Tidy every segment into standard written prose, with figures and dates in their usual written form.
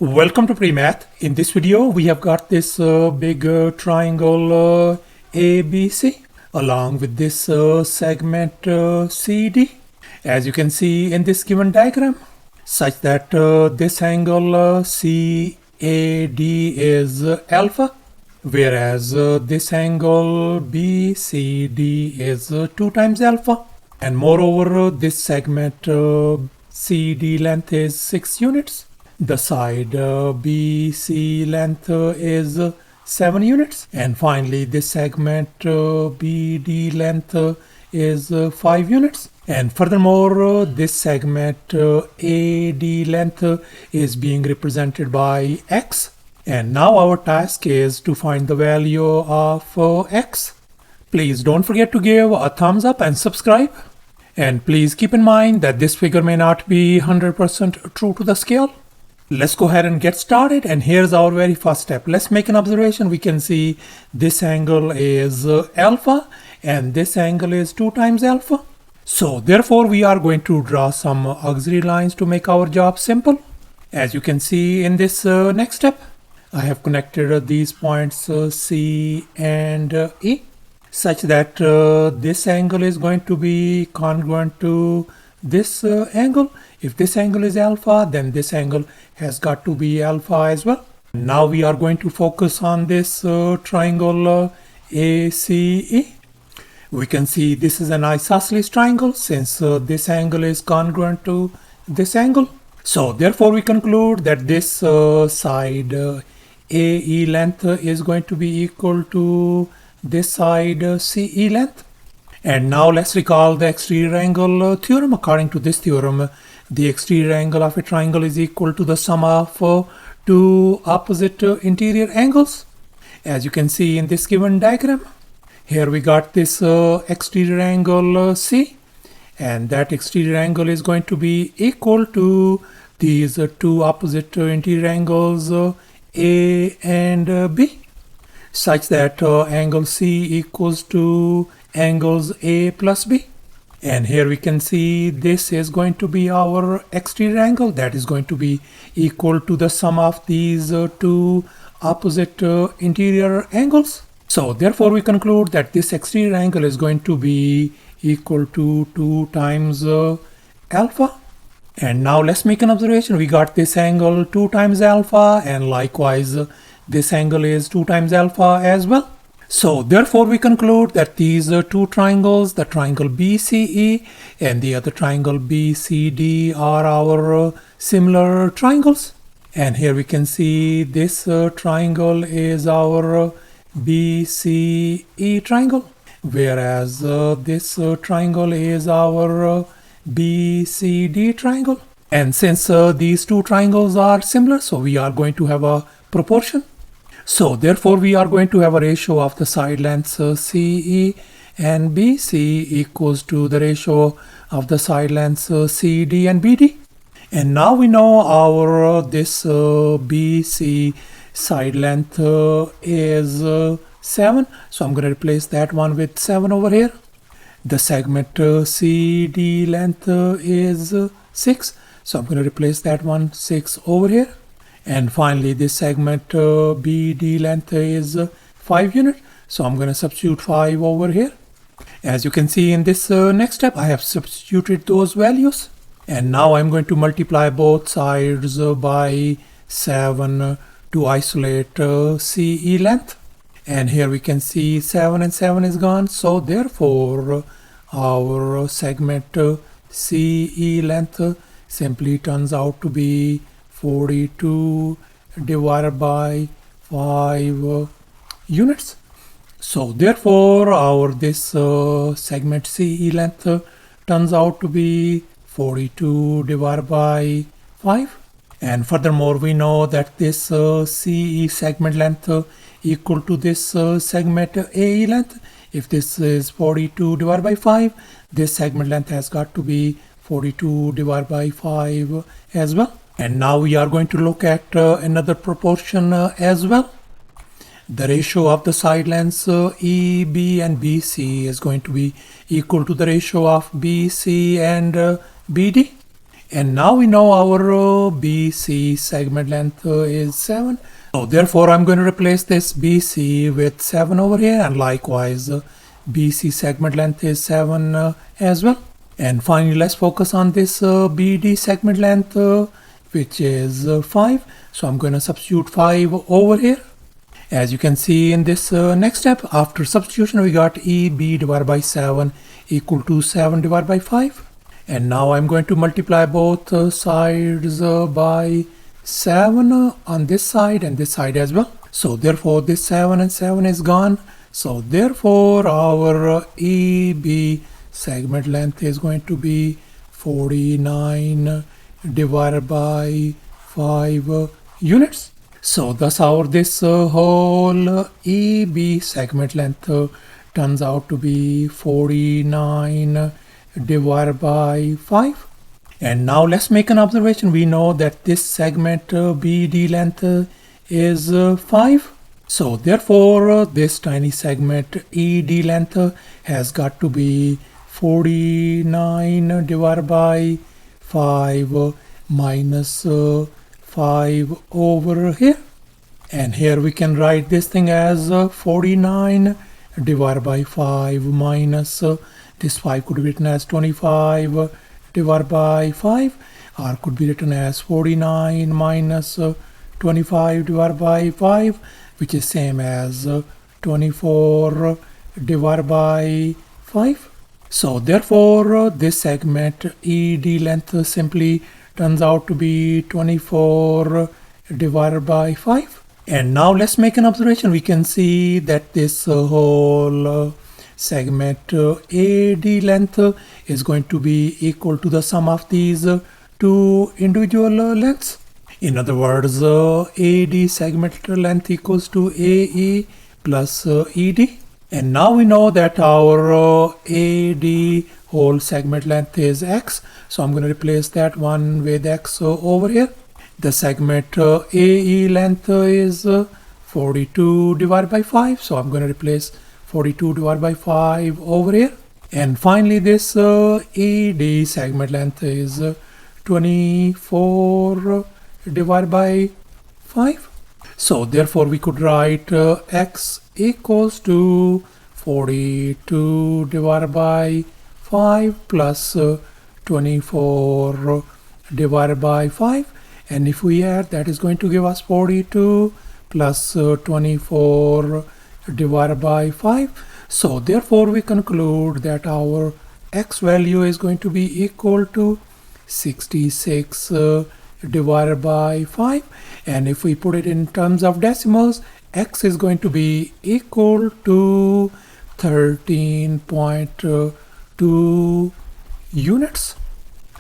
Welcome to PreMath. In this video, we have got this big triangle ABC along with this segment CD, as you can see in this given diagram, such that this angle CAD is alpha, whereas this angle BCD is 2 times alpha. And moreover, this segment CD length is 6 units. The side BC length is 7 units. And finally, this segment BD length is 5 units. And furthermore, this segment AD length is being represented by X. And now our task is to find the value of X. Please don't forget to give a thumbs up and subscribe. And please keep in mind that this figure may not be 100% true to the scale. Let's go ahead and get started, and here's our very first step. Let's make an observation. We can see this angle is alpha and this angle is 2 times alpha. So therefore we are going to draw some auxiliary lines to make our job simple. As you can see in this next step, I have connected these points C and E such that this angle is going to be congruent to this angle. If this angle is alpha, then this angle has got to be alpha as well. Now we are going to focus on this triangle ACE. We can see this is an isosceles triangle since this angle is congruent to this angle. So therefore we conclude that this side AE length is going to be equal to this side CE length. And now let's recall the exterior angle theorem. According to this theorem, the exterior angle of a triangle is equal to the sum of two opposite interior angles. As you can see in this given diagram, here we got this exterior angle C, and that exterior angle is going to be equal to these two opposite interior angles A and B, such that angle C equals to angles A plus B. And here we can see this is going to be our exterior angle, that is going to be equal to the sum of these two opposite interior angles. So therefore we conclude that this exterior angle is going to be equal to 2 times alpha. And now let's make an observation. We got this angle 2 times alpha, and likewise this angle is 2 times alpha as well. So therefore we conclude that these two triangles, the triangle BCE and the other triangle BCD, are our similar triangles. And here we can see this triangle is our BCE triangle, whereas this triangle is our BCD triangle. And since these two triangles are similar, so we are going to have a proportion. So therefore we are going to have a ratio of the side lengths CE and BC equals to the ratio of the side lengths CD and BD. And now we know our this BC side length is 7. So I'm going to replace that one with 7 over here. The segment CD length is 6. So I'm going to replace that one 6 over here. And finally, this segment BD length is 5 units. So I'm going to substitute 5 over here. As you can see in this next step, I have substituted those values. And now I'm going to multiply both sides by 7 to isolate CE length. And here we can see 7 and 7 is gone. So therefore, our segment CE length simply turns out to be 42 divided by 5 units. So therefore our this segment CE length turns out to be 42 divided by 5. And furthermore we know that this CE segment length equal to this segment AE length. If this is 42 divided by 5, this segment length has got to be 42 divided by 5 as well. And now we are going to look at another proportion as well. The ratio of the side lengths EB and BC is going to be equal to the ratio of BC and BD. And now we know our BC segment length is 7. So therefore I'm going to replace this BC with 7 over here, and likewise BC segment length is 7 as well. And finally let's focus on this BD segment length which is 5. So I'm going to substitute 5 over here. As you can see in this next step, after substitution we got EB divided by 7 equal to 7 divided by 5. And now I'm going to multiply both sides by 7 on this side and this side as well. So therefore this 7 and 7 is gone. So therefore our EB segment length is going to be 49 divided by 5 units. So thus our this whole EB segment length turns out to be 49 divided by 5. And now let's make an observation. We know that this segment BD length is 5. So therefore this tiny segment ED length has got to be 49 divided by 5 minus 5 over here. And here we can write this thing as 49 divided by 5 minus this 5 could be written as 25 divided by 5, or could be written as 49 minus 25 divided by 5, which is same as 24 divided by 5. So therefore this segment ED length simply turns out to be 24 divided by 5. And now let's make an observation. We can see that this whole segment AD length is going to be equal to the sum of these two individual lengths. In other words, AD segment length equals to AE plus ED. And now we know that our AD whole segment length is x. So I'm going to replace that one with x over here. The segment AE length is 42 divided by 5. So I'm going to replace 42 divided by 5 over here. And finally this ED segment length is 24 divided by 5. So therefore we could write x equals to 42 divided by 5 plus 24 divided by 5. And if we add, that is going to give us 42 plus 24 divided by 5. So therefore we conclude that our x value is going to be equal to 66 divided by 5. And if we put it in terms of decimals, x is going to be equal to 13.2 units.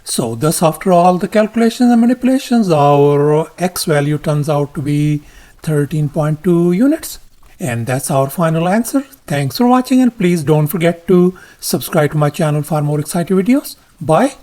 So thus after all the calculations and manipulations, our x value turns out to be 13.2 units. And that's our final answer. Thanks for watching, and please don't forget to subscribe to my channel for more exciting videos. Bye.